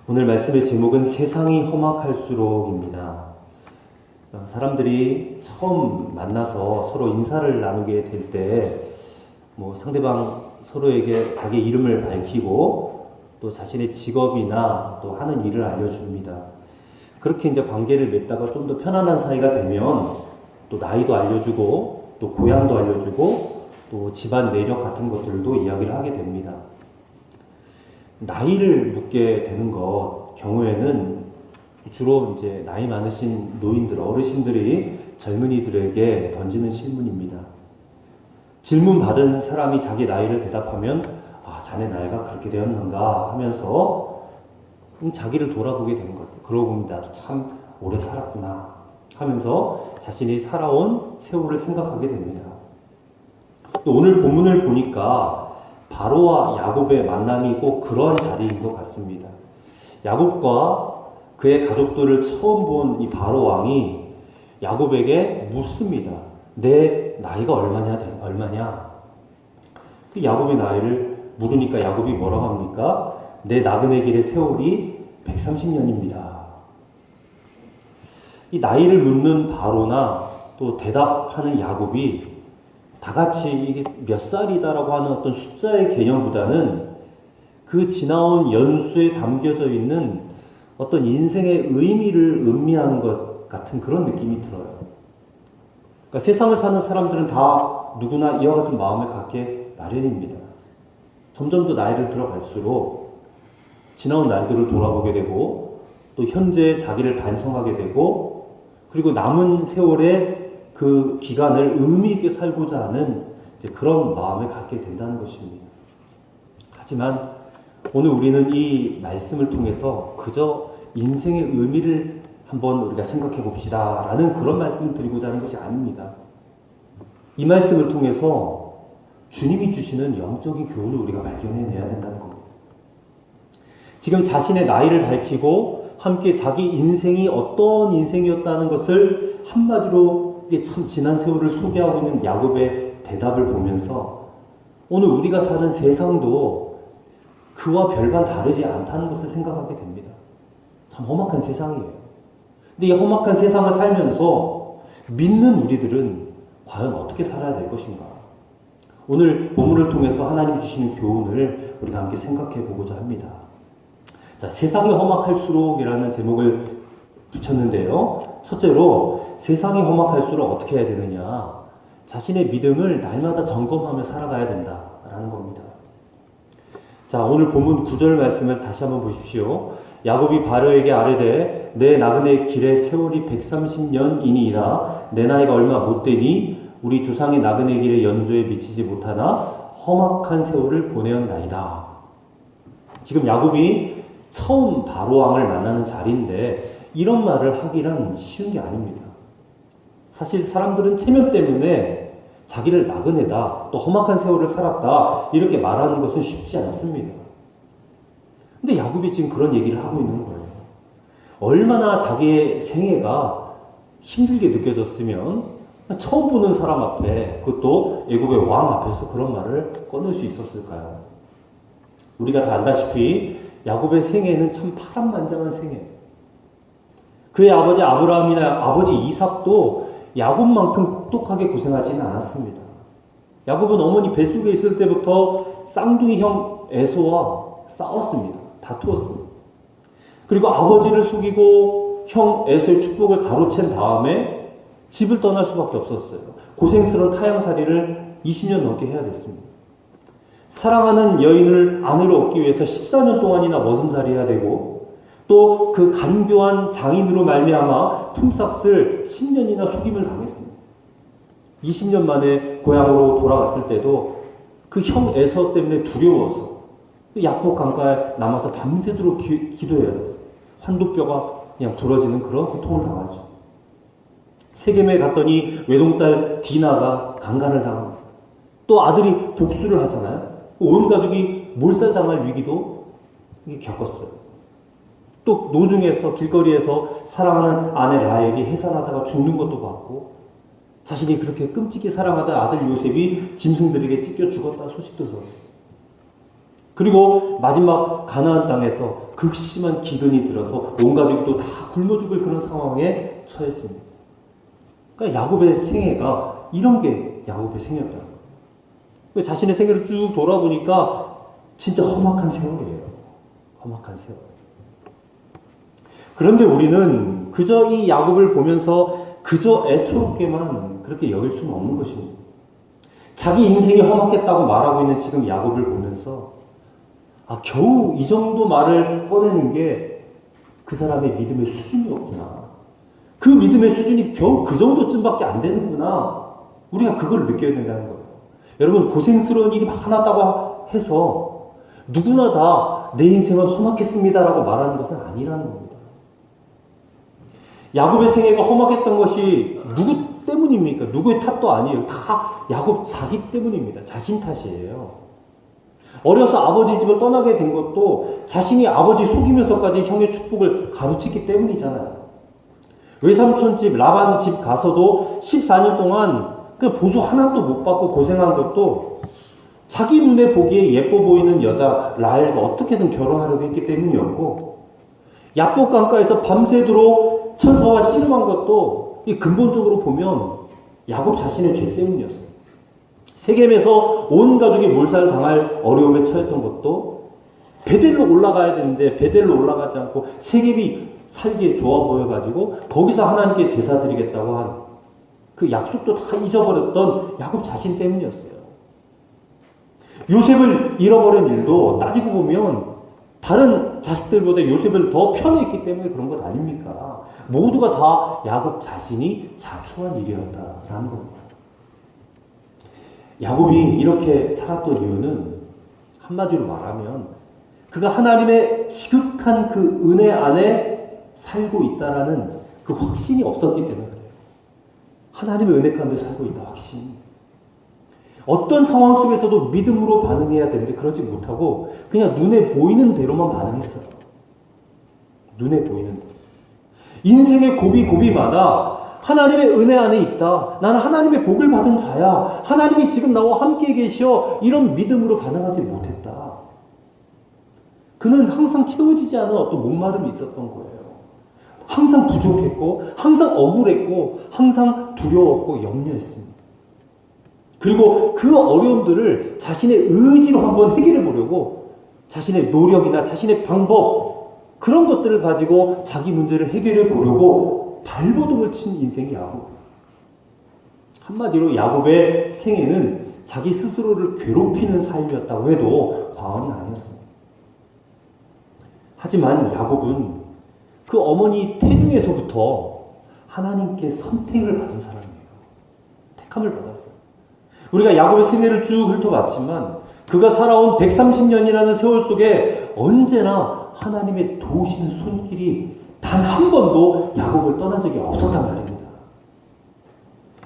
오늘 말씀의 제목은 세상이 험악할수록입니다. 사람들이 처음 만나서 서로 인사를 나누게 될 때 상대방 서로에게 자기 이름을 밝히고 또 자신의 직업이나 또 하는 일을 알려줍니다. 그렇게 이제 관계를 맺다가 좀 더 편안한 사이가 되면 또 나이도 알려주고 또 고향도 알려주고 또 집안 내력 같은 것들도 이야기를 하게 됩니다. 나이를 묻게 되는 경우에는 주로 이제 나이 많으신 노인들, 어르신들이 젊은이들에게 던지는 질문입니다. 질문 받은 사람이 자기 나이를 대답하면 자네 나이가 그렇게 되었는가 하면서 자기를 돌아보게 되는 것 같아요. 그러고 보면 나도 참 오래 살았구나 하면서 자신이 살아온 세월을 생각하게 됩니다. 또 오늘 본문을 보니까 바로와 야곱의 만남이 꼭 그런 자리인 것 같습니다. 야곱과 그의 가족들을 처음 본 이 바로 왕이 야곱에게 묻습니다. 내 나이가 얼마냐? 야곱의 나이를 물으니까 야곱이 뭐라고 합니까? 내 나그네 길의 세월이 130년입니다. 이 나이를 묻는 바로나 또 대답하는 야곱이 다 같이 이게 몇 살이다라고 하는 어떤 숫자의 개념보다는 그 지나온 연수에 담겨져 있는 어떤 인생의 의미를 음미하는 것 같은 그런 느낌이 들어요. 그러니까 세상을 사는 사람들은 다 누구나 이와 같은 마음을 갖게 마련입니다. 점점 더 나이를 들어갈수록 지나온 날들을 돌아보게 되고 또 현재의 자기를 반성하게 되고 그리고 남은 세월에 그 기간을 의미 있게 살고자 하는 이제 그런 마음을 갖게 된다는 것입니다. 하지만 오늘 우리는 이 말씀을 통해서 그저 인생의 의미를 한번 우리가 생각해 봅시다 라는 그런 말씀을 드리고자 하는 것이 아닙니다. 이 말씀을 통해서 주님이 주시는 영적인 교훈을 우리가 발견해내야 된다는 겁니다. 지금 자신의 나이를 밝히고 함께 자기 인생이 어떤 인생이었다는 것을 한마디로 이게 참 지난 세월을 소개하고 있는 야곱의 대답을 보면서 오늘 우리가 사는 세상도 그와 별반 다르지 않다는 것을 생각하게 됩니다. 참 험악한 세상이에요. 근데 이 험악한 세상을 살면서 믿는 우리들은 과연 어떻게 살아야 될 것인가? 오늘 본문을 통해서 하나님 주시는 교훈을 우리가 함께 생각해 보고자 합니다. 자, 세상이 험악할수록이라는 제목을 붙였는데요. 첫째로 세상이 험악할수록 어떻게 해야 되느냐? 자신의 믿음을 날마다 점검하며 살아가야 된다라는 겁니다. 자, 오늘 본문 9절 말씀을 다시 한번 보십시오. 야곱이 바로에게 아뢰되 내 나그네 길의 세월이 130년이니이다. 내 나이가 얼마 못 되니 우리 조상의 나그네 길의 연조에 미치지 못하나 험악한 세월을 보내었나이다. 지금 야곱이 처음 바로 왕을 만나는 자리인데 이런 말을 하기란 쉬운 게 아닙니다. 사실 사람들은 체면 때문에 자기를 나그네다, 또 험악한 세월을 살았다 이렇게 말하는 것은 쉽지 않습니다. 근데 야곱이 지금 그런 얘기를 하고 있는 거예요. 얼마나 자기의 생애가 힘들게 느껴졌으면 처음 보는 사람 앞에, 그것도 애굽의 왕 앞에서 그런 말을 꺼낼 수 있었을까요? 우리가 다 알다시피 야곱의 생애는 참 파란만장한 생애예요. 그의 아버지 아브라함이나 아버지 이삭도 야곱만큼 혹독하게 고생하지는 않았습니다. 야곱은 어머니 뱃속에 있을 때부터 쌍둥이 형 에서와 싸웠습니다. 다투었습니다. 그리고 아버지를 속이고 형 에서의 축복을 가로챈 다음에 집을 떠날 수밖에 없었어요. 고생스러운 타향살이를 20년 넘게 해야 됐습니다. 사랑하는 여인을 아내로 얻기 위해서 14년 동안이나 머슴살이 해야 되고 또 그 간교한 장인으로 말미암아 품삯을 10년이나 속임을 당했습니다. 20년 만에 고향으로 돌아갔을 때도 그 형 에서 때문에 두려워서 야복 강가에 남아서 밤새도록 기도해야 됐어요. 환도뼈가 그냥 부러지는 그런 고통을 당하죠. 세겜에 갔더니 외동딸 디나가 강간을 당합니다. 또 아들이 복수를 하잖아요. 온 가족이 몰살당할 위기도 겪었어요. 또 노중에서 길거리에서 사랑하는 아내 라헬이 해산하다가 죽는 것도 봤고 자신이 그렇게 끔찍히 사랑하던 아들 요셉이 짐승들에게 찢겨 죽었다 소식도 들었어요. 그리고 마지막 가나안 땅에서 극심한 기근이 들어서 온 가족도 다 굶어 죽을 그런 상황에 처했습니다. 그러니까 야곱의 생애가 이런 게 야곱의 생애였다는 거예요. 자신의 생애를 쭉 돌아보니까 진짜 험악한 세월이에요. 험악한 세월. 그런데 우리는 그저 이 야곱을 보면서 그저 애초롭게만 그렇게 여길 수는 없는 것입니다. 자기 인생이 험악했다고 말하고 있는 지금 야곱을 보면서 겨우 이 정도 말을 꺼내는 게 그 사람의 믿음의 수준이었구나. 그 믿음의 수준이 겨우 그 정도쯤밖에 안 되는구나. 우리가 그걸 느껴야 된다는 거예요. 여러분, 고생스러운 일이 많았다고 해서 누구나 다 내 인생은 험악했습니다라고 말하는 것은 아니라는 겁니다. 야곱의 생애가 험악했던 것이 누구 때문입니까? 누구의 탓도 아니에요. 다 야곱 자기 때문입니다. 자신 탓이에요. 어려서 아버지 집을 떠나게 된 것도 자신이 아버지 속이면서까지 형의 축복을 가로챘기 때문이잖아요. 외삼촌 집, 라반 집 가서도 14년 동안 그 보수 하나도 못 받고 고생한 것도 자기 눈에 보기에 예뻐 보이는 여자 라헬과 어떻게든 결혼하려고 했기 때문이었고, 야복 강가에서 밤새도록 천사와 씨름한 것도 근본적으로 보면 야곱 자신의 죄 때문이었어요. 세겜에서 온 가족이 몰살당할 어려움에 처했던 것도 베델로 올라가야 되는데 베델로 올라가지 않고 세겜이 살기에 좋아 보여가지고 거기서 하나님께 제사 드리겠다고 한 그 약속도 다 잊어버렸던 야곱 자신 때문이었어요. 요셉을 잃어버린 일도 따지고 보면 다른 자식들보다 요셉을 더 편애했기 때문에 그런 것 아닙니까? 모두가 다 야곱 자신이 자초한 일이었다라는 겁니다. 야곱이 이렇게 살았던 이유는 한마디로 말하면 그가 하나님의 지극한 그 은혜 안에 살고 있다라는 그 확신이 없었기 때문에 그래요. 하나님의 은혜 가운데 살고 있다, 확신. 어떤 상황 속에서도 믿음으로 반응해야 되는데 그러지 못하고 그냥 눈에 보이는 대로만 반응했어요. 눈에 보이는 대로. 인생의 고비고비마다 하나님의 은혜 안에 있다. 나는 하나님의 복을 받은 자야. 하나님이 지금 나와 함께 계셔. 이런 믿음으로 반응하지 못했다. 그는 항상 채워지지 않은 어떤 목마름이 있었던 거예요. 항상 부족했고, 항상 억울했고, 항상 두려웠고, 염려했습니다. 그리고 그 어려움들을 자신의 의지로 한번 해결해 보려고 자신의 노력이나 자신의 방법, 그런 것들을 가지고 자기 문제를 해결해 보려고 발버둥을 친 인생이 야곱. 한마디로 야곱의 생애는 자기 스스로를 괴롭히는 삶이었다고 해도 과언이 아니었습니다. 하지만 야곱은 그 어머니 태중에서부터 하나님께 선택을 받은 사람이에요. 택함을 받았어요. 우리가 야곱의 생애를 쭉 훑어봤지만 그가 살아온 130년이라는 세월 속에 언제나 하나님의 도우시는 손길이 단 한 번도 야곱을 떠난 적이 없었단 말입니다.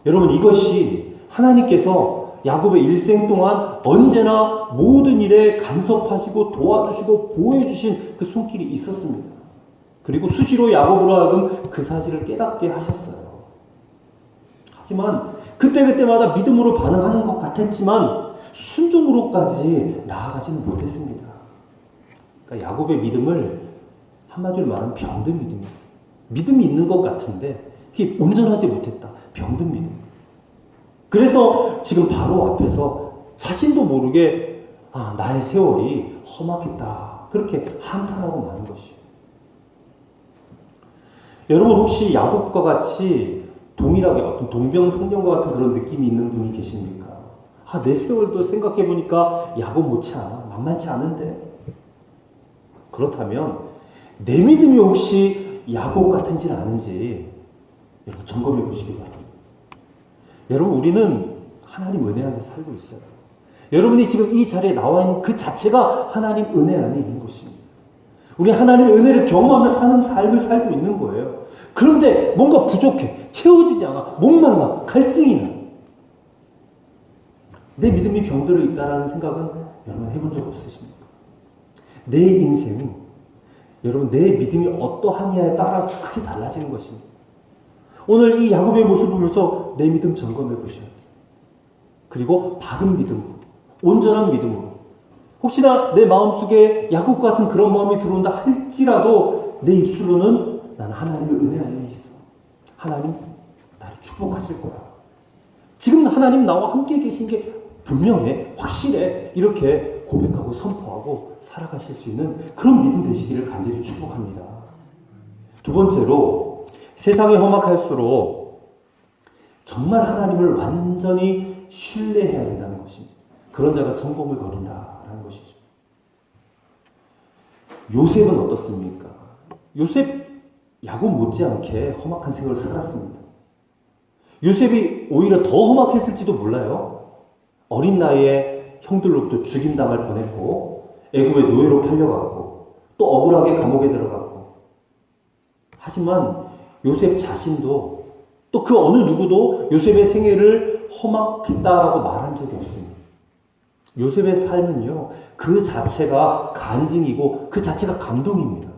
여러분, 이것이 하나님께서 야곱의 일생 동안 언제나 모든 일에 간섭하시고 도와주시고 보호해주신 그 손길이 있었습니다. 그리고 수시로 야곱으로 하여금 그 사실을 깨닫게 하셨어요. 하지만 그때그때마다 믿음으로 반응하는 것 같았지만 순종으로까지 나아가지는 못했습니다. 그러니까 야곱의 믿음을 한마디로 말하면 병든 믿음이었어요. 믿음이 있는 것 같은데 그게 온전하지 못했다. 병든 믿음. 그래서 지금 바로 앞에서 자신도 모르게 나의 세월이 험악했다. 그렇게 한탄하고 마는 것이에요. 여러분, 혹시 야곱과 같이 동일하게 어떤 동병상련과 같은 그런 느낌이 있는 분이 계십니까? 내 세월도 생각해보니까 야곱 못지않아. 만만치 않은데. 그렇다면 내 믿음이 혹시 야곱 같은지 아닌지 여러분 점검해 보시기 바랍니다. 여러분, 우리는 하나님 은혜 안에 살고 있어요. 여러분이 지금 이 자리에 나와 있는 그 자체가 하나님 은혜 안에 있는 것입니다. 우리 하나님의 은혜를 경험하며 사는 삶을 살고 있는 거예요. 그런데 뭔가 부족해. 채워지지 않아. 목말라. 갈증이 나. 내 믿음이 병들어 있다는 생각은 여러분 해본 적 없으십니까? 내 인생은 여러분 내 믿음이 어떠하냐에 따라서 크게 달라지는 것입니다. 오늘 이 야곱의 모습을 보면서 내 믿음 점검해 보셔야 돼요. 그리고 바른 믿음으로, 온전한 믿음으로 혹시나 내 마음속에 야곱 같은 그런 마음이 들어온다 할지라도 내 입술로는 나는 하나님의 은혜 안에 있어. 하나님 나를 축복하실 거야. 지금 하나님 나와 함께 계신 게 분명해, 확실해. 이렇게 고백하고 선포하고 살아가실 수 있는 그런 믿음 되시기를 간절히 축복합니다. 두 번째로, 세상이 험악할수록 정말 하나님을 완전히 신뢰해야 된다는 것입니다. 그런 자가 성공을 거둔다라는 것이죠. 요셉은 어떻습니까? 요셉 야곱 못지않게 험악한 생활을 살았습니다. 요셉이 오히려 더 험악했을지도 몰라요. 어린 나이에 형들로부터 죽임당할 뻔했고 애굽의 노예로 팔려갔고 또 억울하게 감옥에 들어갔고, 하지만 요셉 자신도 또 그 어느 누구도 요셉의 생애를 험악했다라고 말한 적이 없습니다. 요셉의 삶은요, 그 자체가 간증이고 그 자체가 감동입니다.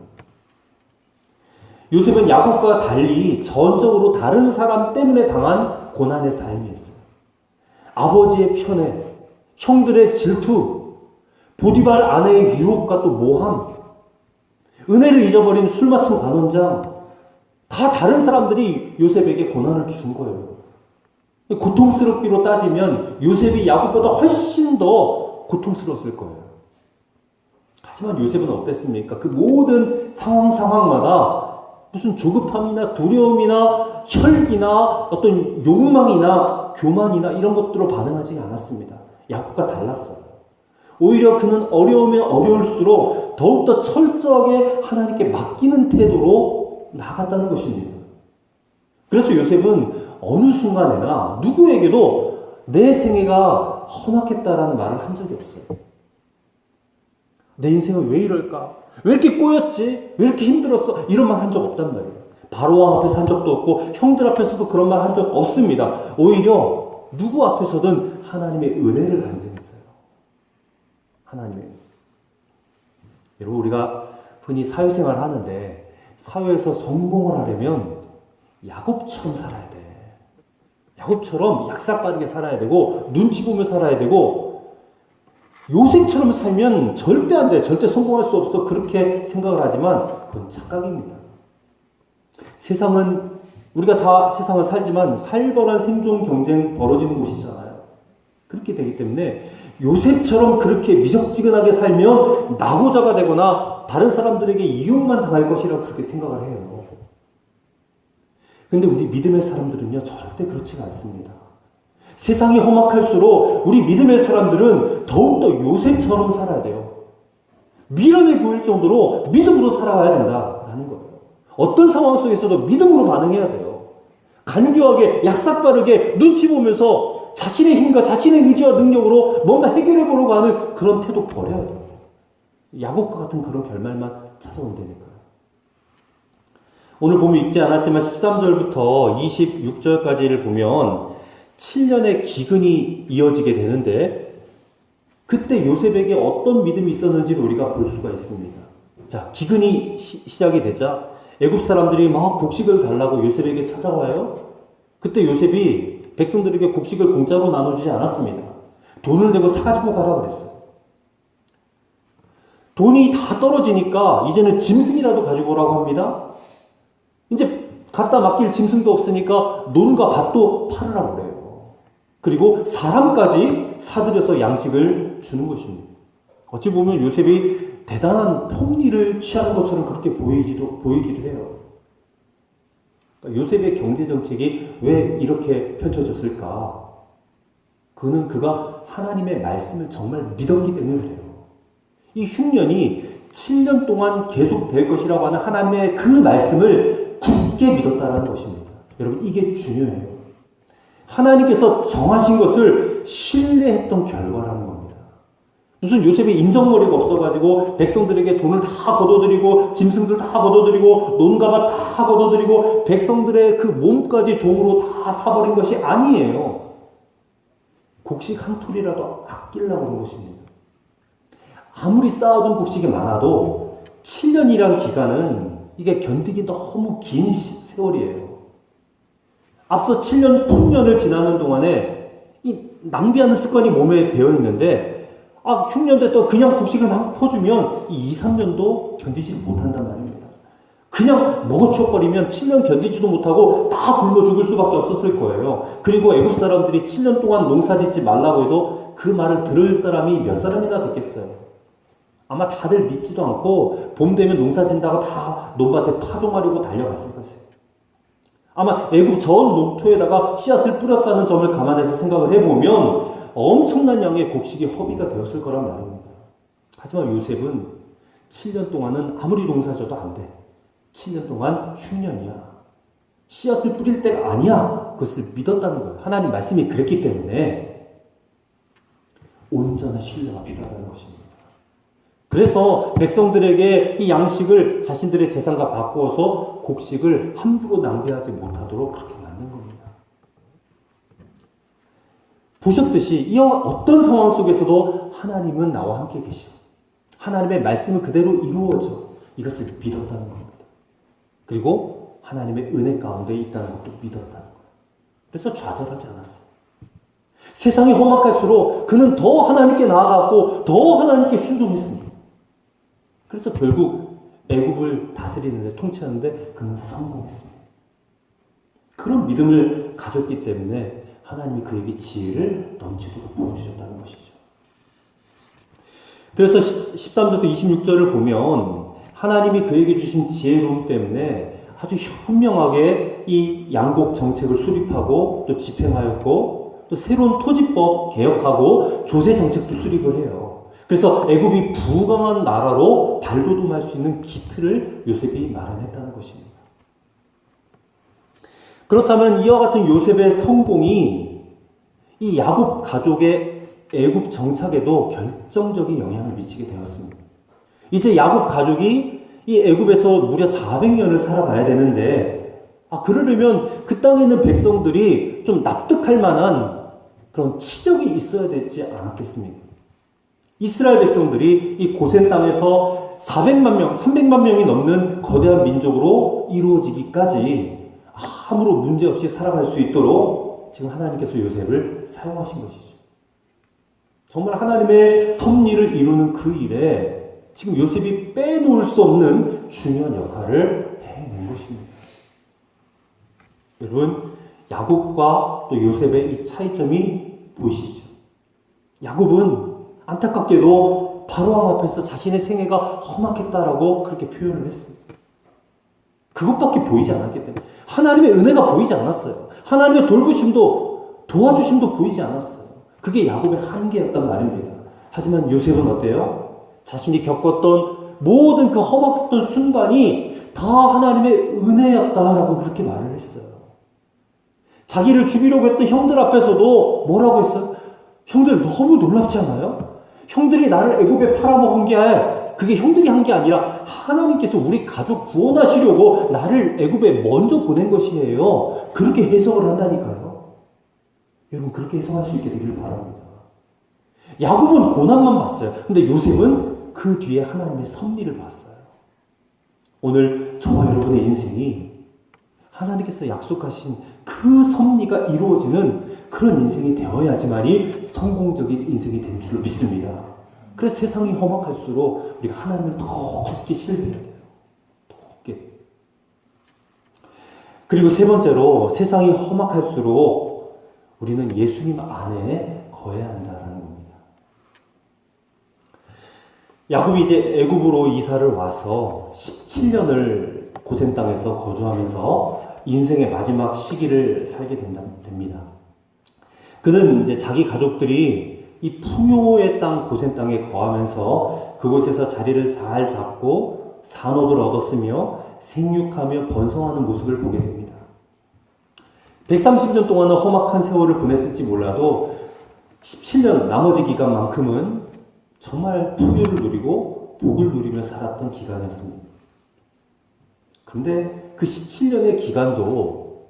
요셉은 야곱과 달리 전적으로 다른 사람 때문에 당한 고난의 삶이었어요. 아버지의 편애, 형들의 질투, 보디발 아내의 유혹과 또 모함, 은혜를 잊어버린 술 맡은 관원장, 다 다른 사람들이 요셉에게 고난을 준 거예요. 고통스럽기로 따지면 요셉이 야곱보다 훨씬 더 고통스러웠을 거예요. 하지만 요셉은 어땠습니까? 그 모든 상황마다 무슨 조급함이나 두려움이나 혈기나 어떤 욕망이나 교만이나 이런 것들로 반응하지 않았습니다. 야곱과 달랐어요. 오히려 그는 어려우면 어려울수록 더욱더 철저하게 하나님께 맡기는 태도로 나아갔다는 것입니다. 그래서 요셉은 어느 순간에나 누구에게도 내 생애가 험악했다라는 말을 한 적이 없어요. 내 인생은 왜 이럴까? 왜 이렇게 꼬였지? 왜 이렇게 힘들었어? 이런 말 한 적 없단 말이에요. 바로왕 앞에서 한 적도 없고 형들 앞에서도 그런 말 한 적 없습니다. 오히려 누구 앞에서든 하나님의 은혜를 간증했어요. 하나님의. 여러분, 우리가 흔히 사회생활을 하는데 사회에서 성공을 하려면 야곱처럼 살아야 돼. 야곱처럼 약삭빠르게 살아야 되고 눈치 보며 살아야 되고, 요셉처럼 살면 절대 안 돼. 절대 성공할 수 없어. 그렇게 생각을 하지만 그건 착각입니다. 세상은, 우리가 다 세상을 살지만 살벌한 생존 경쟁 벌어지는 곳이잖아요. 그렇게 되기 때문에 요셉처럼 그렇게 미적지근하게 살면 낙오자가 되거나 다른 사람들에게 이용만 당할 것이라고 그렇게 생각을 해요. 근데 우리 믿음의 사람들은요, 절대 그렇지가 않습니다. 세상이 험악할수록 우리 믿음의 사람들은 더욱더 요셉처럼 살아야 돼요. 미련해 보일 정도로 믿음으로 살아가야 된다라는 거예요. 어떤 상황 속에서도 믿음으로 반응해야 돼요. 간교하게, 약삭빠르게 눈치 보면서 자신의 힘과 자신의 의지와 능력으로 뭔가 해결해 보려고 하는 그런 태도 버려야 돼요. 야곱과 같은 그런 결말만 찾아온다니까요. 오늘 보면 읽지 않았지만 13절부터 26절까지를 보면 7년의 기근이 이어지게 되는데, 그때 요셉에게 어떤 믿음이 있었는지를 우리가 볼 수가 있습니다. 자, 기근이 시작이 되자 애굽 사람들이 막 곡식을 달라고 요셉에게 찾아와요. 그때 요셉이 백성들에게 곡식을 공짜로 나눠주지 않았습니다. 돈을 내고 사가지고 가라 그랬어요. 돈이 다 떨어지니까 이제는 짐승이라도 가지고 오라고 합니다. 이제 갖다 맡길 짐승도 없으니까 논과 밭도 팔으라고 그래요. 그리고 사람까지 사들여서 양식을 주는 것입니다. 어찌 보면 요셉이 대단한 폭리를 취하는 것처럼 그렇게 보이기도 해요. 그러니까 요셉의 경제 정책이 왜 이렇게 펼쳐졌을까? 그는 그가 하나님의 말씀을 정말 믿었기 때문에 그래요. 이 흉년이 7년 동안 계속될 것이라고 하는 하나님의 그 말씀을 굳게 믿었다는 것입니다. 여러분, 이게 중요해요. 하나님께서 정하신 것을 신뢰했던 결과라는 겁니다. 무슨 요셉이 인정머리가 없어가지고 백성들에게 돈을 다 걷어들이고 짐승들 다 걷어들이고 논가밭 다 걷어들이고 백성들의 그 몸까지 종으로 다 사버린 것이 아니에요. 곡식 한 톨이라도 아끼려고 그런 것입니다. 아무리 쌓아둔 곡식이 많아도 7년이란 기간은 이게 견디기 너무 긴 세월이에요. 앞서 7년, 9년을 지나는 동안에 이 낭비하는 습관이 몸에 배어 있는데 흉년 됐다고 그냥 곡식을 막 퍼주면 이 2, 3년도 견디지 못한단 말입니다. 그냥 먹어치워버리면 7년 견디지도 못하고 다 굶어 죽을 수밖에 없었을 거예요. 그리고 애굽 사람들이 7년 동안 농사 짓지 말라고 해도 그 말을 들을 사람이 몇 사람이나 됐겠어요. 아마 다들 믿지도 않고 봄 되면 농사 짓다가 다 논밭에 파종하려고 달려갔을 것이에요. 아마 애굽 전 농토에다가 씨앗을 뿌렸다는 점을 감안해서 생각을 해보면 엄청난 양의 곡식이 허비가 되었을 거란 말입니다. 하지만 요셉은 7년 동안은 아무리 농사 져도 안 돼. 7년 동안 흉년이야. 씨앗을 뿌릴 때가 아니야. 그것을 믿었다는 거예요. 하나님 말씀이 그랬기 때문에 온전한 신뢰가 필요하다는 것입니다. 그래서 백성들에게 이 양식을 자신들의 재산과 바꾸어서 곡식을 함부로 낭비하지 못하도록 그렇게 만든 겁니다. 보셨듯이 이와 어떤 상황 속에서도 하나님은 나와 함께 계셔. 하나님의 말씀은 그대로 이루어져. 이것을 믿었다는 겁니다. 그리고 하나님의 은혜 가운데 있다는 것도 믿었다는 거예요. 그래서 좌절하지 않았어요. 세상이 험악할수록 그는 더 하나님께 나아갔고 더 하나님께 순종했습니다. 그래서 결국 애굽을 다스리는데 통치하는데 그는 성공했습니다. 그런 믿음을 가졌기 때문에 하나님이 그에게 지혜를 넘치도록 부어주셨다는 것이죠. 그래서 13절부터 26절을 보면 하나님이 그에게 주신 지혜로움 때문에 아주 현명하게 이 양곡 정책을 수립하고 또 집행하였고 또 새로운 토지법 개혁하고 조세 정책도 수립을 해요. 그래서 애굽이 부강한 나라로 발돋움할 수 있는 기틀을 요셉이 마련했다는 것입니다. 그렇다면 이와 같은 요셉의 성공이 이 야곱 가족의 애굽 정착에도 결정적인 영향을 미치게 되었습니다. 이제 야곱 가족이 이 애굽에서 무려 400년을 살아가야 되는데 그러려면 그 땅에 있는 백성들이 좀 납득할 만한 그런 치적이 있어야 되지 않았겠습니까? 이스라엘 백성들이 이 고센 땅에서 400만 명, 300만 명이 넘는 거대한 민족으로 이루어지기까지 아무런 문제 없이 살아갈 수 있도록 지금 하나님께서 요셉을 사용하신 것이죠. 정말 하나님의 섭리를 이루는 그 일에 지금 요셉이 빼놓을 수 없는 중요한 역할을 해낸 것입니다. 여러분, 야곱과 또 요셉의 이 차이점이 보이시죠? 야곱은 안타깝게도 바로왕 앞에서 자신의 생애가 험악했다라고 그렇게 표현을 했습니다. 그것밖에 보이지 않았기 때문에 하나님의 은혜가 보이지 않았어요. 하나님의 돌보심도 도와주심도 보이지 않았어요. 그게 야곱의 한계였단 말입니다. 하지만 요셉은 어때요? 자신이 겪었던 모든 그 험악했던 순간이 다 하나님의 은혜였다라고 그렇게 말을 했어요. 자기를 죽이려고 했던 형들 앞에서도 뭐라고 했어요? 형들 너무 놀랍지 않아요? 형들이 나를 애굽에 팔아먹은 게 그게 형들이 한 게 아니라 하나님께서 우리 가족 구원하시려고 나를 애굽에 먼저 보낸 것이에요. 그렇게 해석을 한다니까요. 여러분 그렇게 해석할 수 있게 되기를 바랍니다. 야곱은 고난만 봤어요. 근데 요셉은 그 뒤에 하나님의 섭리를 봤어요. 오늘 저와 여러분의 인생이 하나님께서 약속하신 그 섭리가 이루어지는 그런 인생이 되어야지만이 성공적인 인생이 된 줄로 믿습니다. 그래서 세상이 험악할수록 우리가 하나님을 더 깊게 신뢰해야 돼요. 더 깊게. 그리고 세 번째로 세상이 험악할수록 우리는 예수님 안에 거해야 한다는 겁니다. 야곱이 이제 애굽으로 이사를 와서 17년을 고센 땅에서 거주하면서 인생의 마지막 시기를 살게 됩니다. 그는 이제 자기 가족들이 이 풍요의 땅 고센 땅에 거하면서 그곳에서 자리를 잘 잡고 산업을 얻었으며 생육하며 번성하는 모습을 보게 됩니다. 130년 동안은 험악한 세월을 보냈을지 몰라도 17년 나머지 기간만큼은 정말 풍요를 누리고 복을 누리며 살았던 기간이었습니다. 그런데 그 17년의 기간도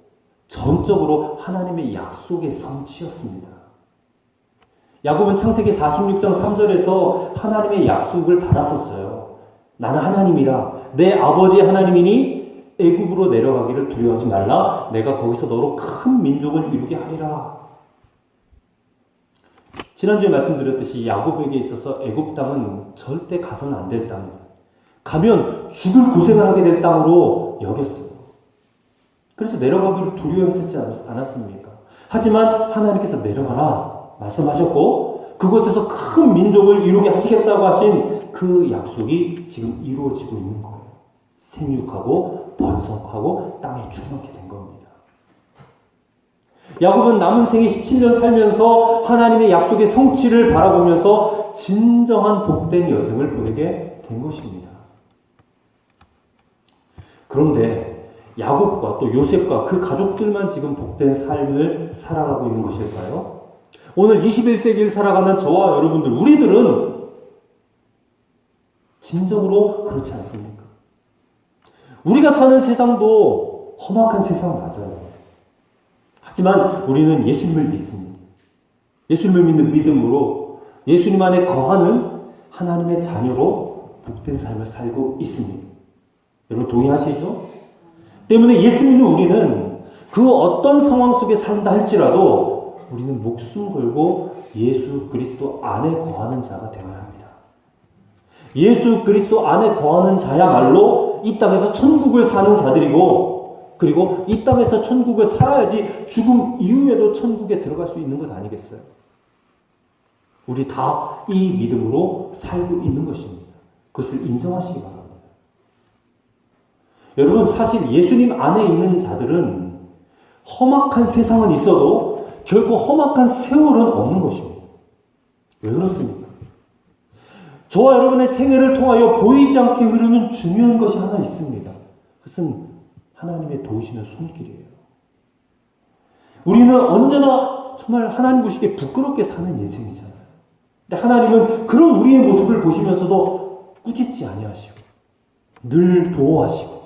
전적으로 하나님의 약속의 성취였습니다. 야곱은 창세기 46장 3절에서 하나님의 약속을 받았었어요. 나는 하나님이라 내 아버지의 하나님이니 애굽으로 내려가기를 두려워하지 말라. 내가 거기서 너로 큰 민족을 이루게 하리라. 지난주에 말씀드렸듯이 야곱에게 있어서 애굽 땅은 절대 가서는 안 될 땅이었어요. 가면 죽을 고생을 하게 될 땅으로 여겼어요. 그래서 내려가기를 두려워했었지 않았습니까? 하지만 하나님께서 내려가라 말씀하셨고 그곳에서 큰 민족을 이루게 하시겠다고 하신 그 약속이 지금 이루어지고 있는 거예요. 생육하고 번성하고 땅에 충만하게 된 겁니다. 야곱은 남은 생에 17년 살면서 하나님의 약속의 성취를 바라보면서 진정한 복된 여생을 보내게 된 것입니다. 그런데 야곱과 또 요셉과 그 가족들만 지금 복된 삶을 살아가고 있는 것일까요? 오늘 21세기를 살아가는 저와 여러분들, 우리들은 진정으로 그렇지 않습니까? 우리가 사는 세상도 험악한 세상 맞아요. 하지만 우리는 예수님을 믿습니다. 예수님을 믿는 믿음으로 예수님 안에 거하는 하나님의 자녀로 복된 삶을 살고 있습니다. 여러분 동의하시죠? 때문에 예수 믿는 우리는 그 어떤 상황 속에 산다 할지라도 우리는 목숨 걸고 예수 그리스도 안에 거하는 자가 되어야 합니다. 예수 그리스도 안에 거하는 자야말로 이 땅에서 천국을 사는 자들이고 그리고 이 땅에서 천국을 살아야지 죽음 이후에도 천국에 들어갈 수 있는 것 아니겠어요? 우리 다 이 믿음으로 살고 있는 것입니다. 그것을 인정하시기 바랍니다. 여러분 사실 예수님 안에 있는 자들은 험악한 세상은 있어도 결코 험악한 세월은 없는 것입니다. 왜 그렇습니까? 저와 여러분의 생애를 통하여 보이지 않게 흐르는 중요한 것이 하나 있습니다. 그것은 하나님의 도우시는 손길이에요. 우리는 언제나 정말 하나님 보시기에 부끄럽게 사는 인생이잖아요. 근데 하나님은 그런 우리의 모습을 보시면서도 꾸짖지 아니하시고 늘 보호하시고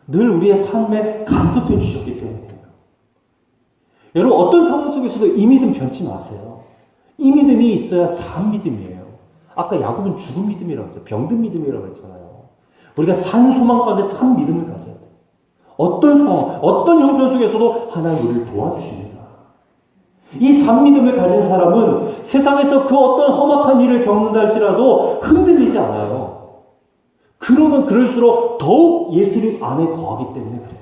늘 우리의 삶에 간섭해 주셨기 때문이에요. 여러분 어떤 상황 속에서도 이 믿음 변치 마세요. 이 믿음이 있어야 산 믿음이에요. 아까 야곱은 죽은 믿음이라고 했죠. 병든 믿음이라고 했잖아요. 우리가 산 소망 가운데 산 믿음을 가져야 돼요. 어떤 상황, 어떤 형편 속에서도 하나님 우리를 도와주십니다. 이 산 믿음을 가진 사람은 세상에서 그 어떤 험악한 일을 겪는다 할지라도 흔들리지 않아요. 그러면 그럴수록 더욱 예수님 안에 거하기 때문에 그래요.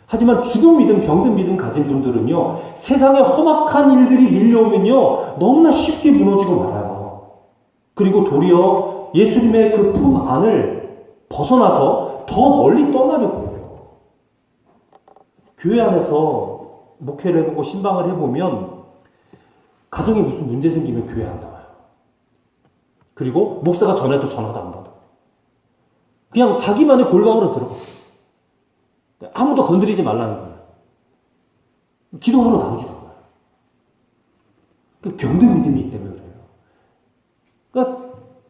하지만 죽은 믿음, 병든 믿음 가진 분들은요, 세상에 험악한 일들이 밀려오면요, 너무나 쉽게 무너지고 말아요. 그리고 도리어 예수님의 그 품 안을 벗어나서 더 멀리 떠나려고 해요. 교회 안에서 목회를 해보고 신방을 해보면 가정에 무슨 문제 생기면 교회 안 나와요. 그리고 목사가 전화해도 전화도 안 받아. 그냥 자기만의 골방으로 들어가. 아무도 건드리지 말라는 거예요. 기도하러 나오지도 않아요. 그 병든 믿음이 있기 때문에 그래요. 그러니까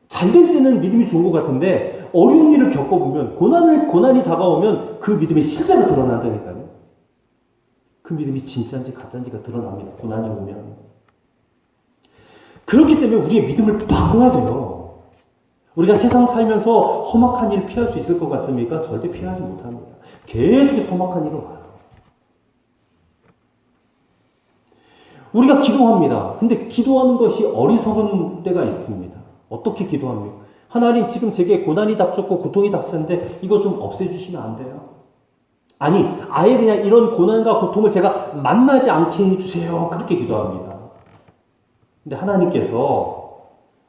잘 될 때는 믿음이 좋은 것 같은데 어려운 일을 겪어보면 고난이 다가오면 그 믿음이 실제로 드러난다니까요. 그 믿음이 진짜인지 가짜인지가 드러납니다. 고난이 오면. 그렇기 때문에 우리의 믿음을 바꿔야 돼요. 우리가 세상 살면서 험악한 일을 피할 수 있을 것 같습니까? 절대 피하지 못합니다. 계속해서 험악한 일은 와요. 우리가 기도합니다. 근데 기도하는 것이 어리석은 때가 있습니다. 어떻게 기도합니까? 하나님 지금 제게 고난이 닥쳤고 고통이 닥쳤는데 이거 좀 없애주시면 안 돼요? 아니 아예 그냥 이런 고난과 고통을 제가 만나지 않게 해주세요. 그렇게 기도합니다. 근데 하나님께서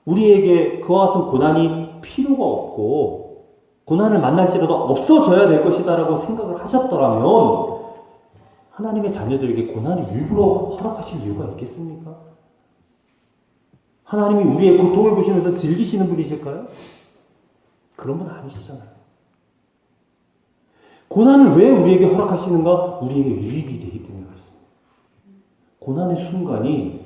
우리에게 그와 같은 고난이 필요가 없고 고난을 만날지라도 없어져야 될 것이다 라고 생각을 하셨더라면 하나님의 자녀들에게 고난을 일부러 허락하실 이유가 있겠습니까? 하나님이 우리의 고통을 보시면서 즐기시는 분이실까요? 그런 분 아니시잖아요. 고난을 왜 우리에게 허락하시는가? 우리에게 유익이 되기 때문에 그렇습니다. 고난의 순간이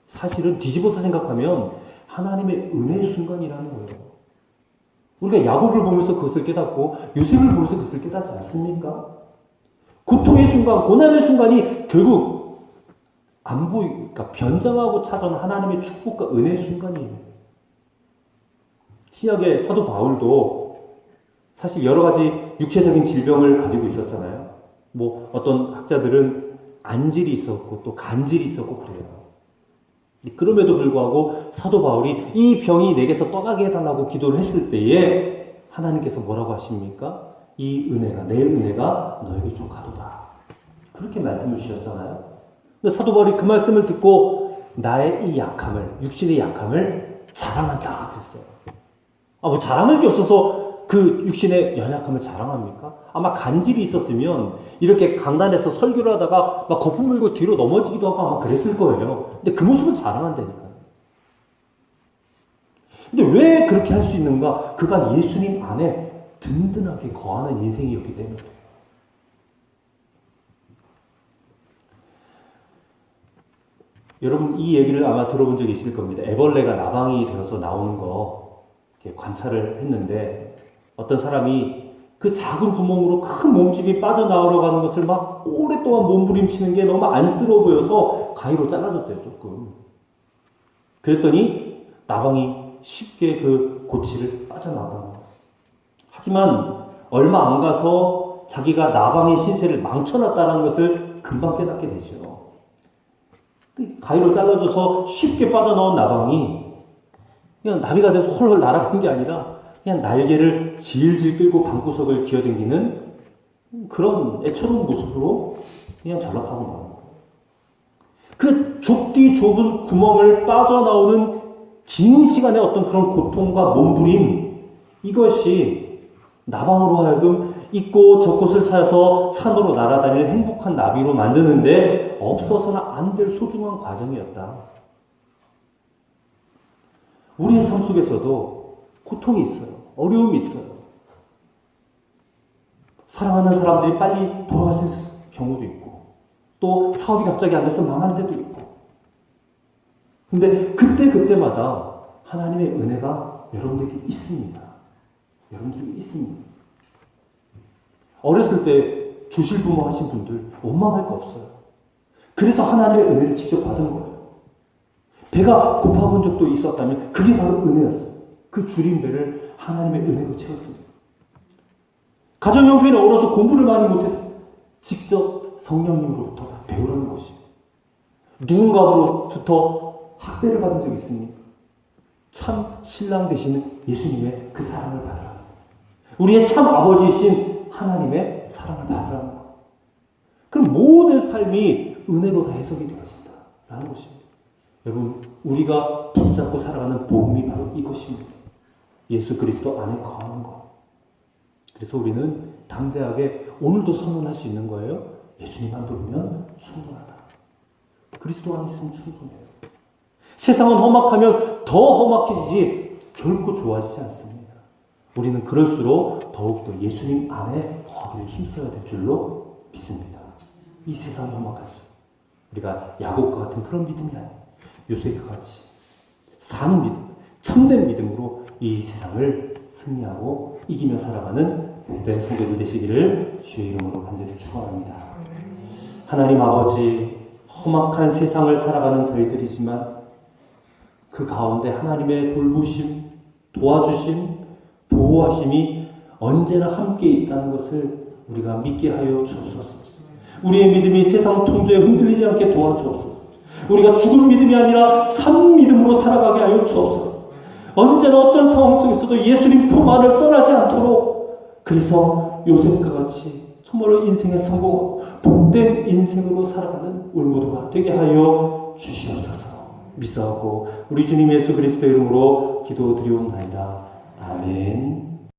사실은 뒤집어서 생각하면 하나님의 은혜의 순간이라는 거예요. 우리가 야곱을 보면서 그것을 깨닫고 요셉을 보면서 그것을 깨닫지 않습니까? 고통의 순간, 고난의 순간이 결국 안 보이니까 변장하고 찾아오는 하나님의 축복과 은혜의 순간이에요. 신약의 사도 바울도 사실 여러 가지 육체적인 질병을 가지고 있었잖아요. 뭐 어떤 학자들은 안질이 있었고 또 간질이 있었고 그래요. 그럼에도 불구하고 사도 바울이 이 병이 내게서 떠나게 해달라고 기도를 했을 때에 하나님께서 뭐라고 하십니까? 이 은혜가, 내 은혜가 너에게 좀 가도다. 그렇게 말씀을 주셨잖아요. 근데 사도 바울이 그 말씀을 듣고 나의 이 약함을, 육신의 약함을 자랑한다 그랬어요. 뭐 자랑할 게 없어서 그 육신의 연약함을 자랑합니까? 아마 간질이 있었으면 이렇게 강단에서 설교를 하다가 막 거품 물고 뒤로 넘어지기도 하고 아마 그랬을 거예요. 근데 그 모습을 자랑한다니까요. 근데 왜 그렇게 할 수 있는가? 그가 예수님 안에 든든하게 거하는 인생이었기 때문에. 여러분 이 얘기를 아마 들어본 적이 있을 겁니다. 애벌레가 나방이 되어서 나오는 거 이렇게 관찰을 했는데 어떤 사람이 그 작은 구멍으로 큰 몸집이 빠져나오려고 하는 것을 막 오랫동안 몸부림치는 게 너무 안쓰러워 보여서 가위로 잘라줬대요, 조금. 그랬더니 나방이 쉽게 그 고치를 빠져나왔다는 거예요. 하지만 얼마 안 가서 자기가 나방의 신세를 망쳐놨다는 것을 금방 깨닫게 되죠. 가위로 잘라줘서 쉽게 빠져나온 나방이 그냥 나비가 돼서 홀홀 날아간 게 아니라 그냥 날개를 질질 끌고 방구석을 기어댕기는 그런 애처로운 모습으로 그냥 전락하고 나오는 거예요. 그 좁디 좁은 구멍을 빠져나오는 긴 시간의 어떤 그런 고통과 몸부림, 이것이 나방으로 하여금 이곳 저곳을 찾아서 산으로 날아다니는 행복한 나비로 만드는데 없어서는 안 될 소중한 과정이었다. 우리의 삶 속에서도 고통이 있어요. 어려움이 있어요. 사랑하는 사람들이 빨리 돌아가실 경우도 있고 또 사업이 갑자기 안 돼서 망할 때도 있고 근데 그때마다 하나님의 은혜가 여러분들에게 있습니다. 여러분들에게 있습니다. 어렸을 때 조실부모 하신 분들 원망할 거 없어요. 그래서 하나님의 은혜를 직접 받은 거예요. 배가 고파본 적도 있었다면 그게 바로 은혜였어요. 그 줄인 배를 하나님의 은혜로 채웠습니다. 가정형편에 어려서 공부를 많이 못했어요. 직접 성령님으로부터 배우라는 것입니다. 누군가로부터 학대를 받은 적이 있습니까? 참 신랑 되시는 예수님의 그 사랑을 받으라. 우리의 참 아버지이신 하나님의 사랑을 받으라는 것. 그럼 모든 삶이 은혜로 다 해석이 되어진다라는 것입니다. 여러분, 우리가 붙잡고 살아가는 복음이 바로 이것입니다. 예수 그리스도 안에 거하는 것. 그래서 우리는 담대하게 오늘도 선언할 수 있는 거예요. 예수님만 부르면 충분하다. 그리스도 안에 있으면 충분해요. 세상은 험악하면 더 험악해지지 결코 좋아지지 않습니다. 우리는 그럴수록 더욱더 예수님 안에 거하기를 힘써야 될 줄로 믿습니다. 이 세상이 험악할수록 우리가 야곱과 같은 그런 믿음이 아니에요. 요셉과 같이 사는 믿음, 참된 믿음으로 이 세상을 승리하고 이기며 살아가는 된 성도들 되시기를 주의 이름으로 간절히 축원합니다. 하나님 아버지, 험악한 세상을 살아가는 저희들이지만 그 가운데 하나님의 돌보심, 도와주심, 보호하심이 언제나 함께 있다는 것을 우리가 믿게 하여 주옵소서. 우리의 믿음이 세상 통조에 흔들리지 않게 도와주옵소서. 우리가 죽은 믿음이 아니라 산 믿음으로 살아가게 하여 주옵소서. 언제나 어떤 상황 속에서도 예수님 품 안을 떠나지 않도록, 그래서 요셉과 같이 정말로 인생의 성공, 복된 인생으로 살아가는 우리 모두가 되게 하여 주시옵소서. 믿사오고 우리 주님 예수 그리스도 이름으로 기도드리옵나이다. 아멘.